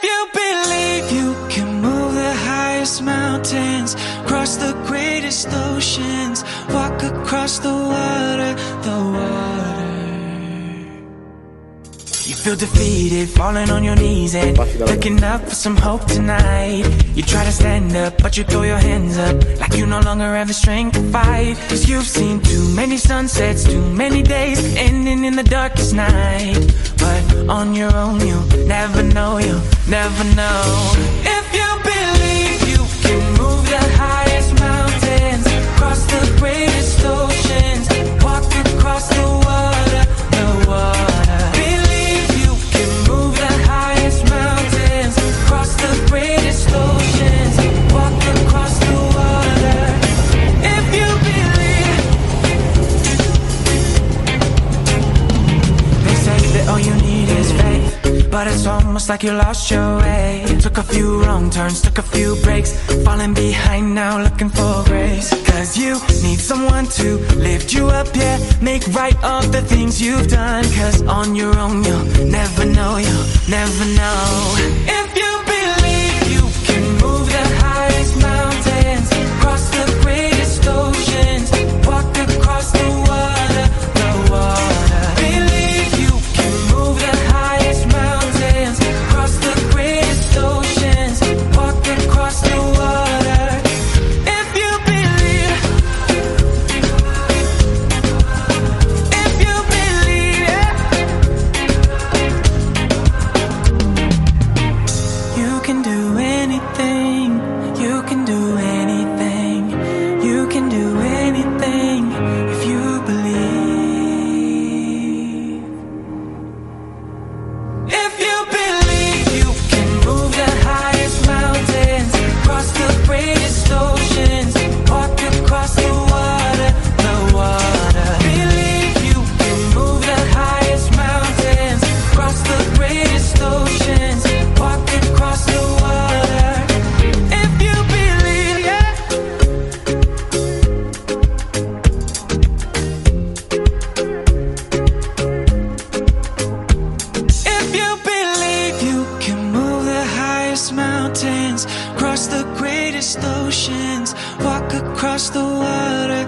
you believe you can move the highest mountains, cross the greatest oceans, walk across the water, You feel defeated, falling on your knees and looking up for some hope tonight. You try to stand up, but you throw your hands up like you no longer have the strength to fight. Cause you've seen too many sunsets, too many days ending in the darkest night. But on your own you'll never know, you'll never know. If you believe you can move the highest mountains, cross the greatest oceans, walk across the water, Believe you can move the highest mountains, cross the greatest oceans, walk across the water. If you believe. They say that all you need is faith, but it's almost like you lost your way. Took a few wrong turns, took a few breaks, falling behind now looking for grace. Cause you need someone to lift you up, yeah, make right all the things you've done. Cause on your own you'll never know, you'll never know. If you believe you can move the highest mountains, cross the greatest oceans, walk across the water, Believe you can move the highest mountains, cross the greatest oceans, walk across the water. If you believe, yeah. You can do anything, you can do anything, you can do anything if you believe. If you believe you can move the highest mountains, cross the greatest oceans, walk across the water, Believe you can move the highest mountains, cross the greatest oceans, walk across the water. If you believe, yeah. If you believe you can move the highest mountains, cross the greatest oceans, walk across the water,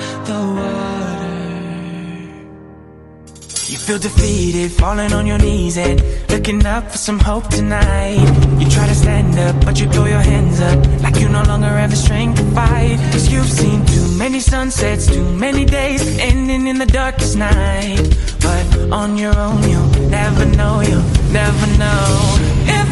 You feel defeated, falling on your knees and looking up for some hope tonight. You try to stand up, but you throw your hands up like you no longer have the strength to fight. Cause you've seen too many sunsets, too many days ending in the darkest night. But on your own you'll never know, you'll never know.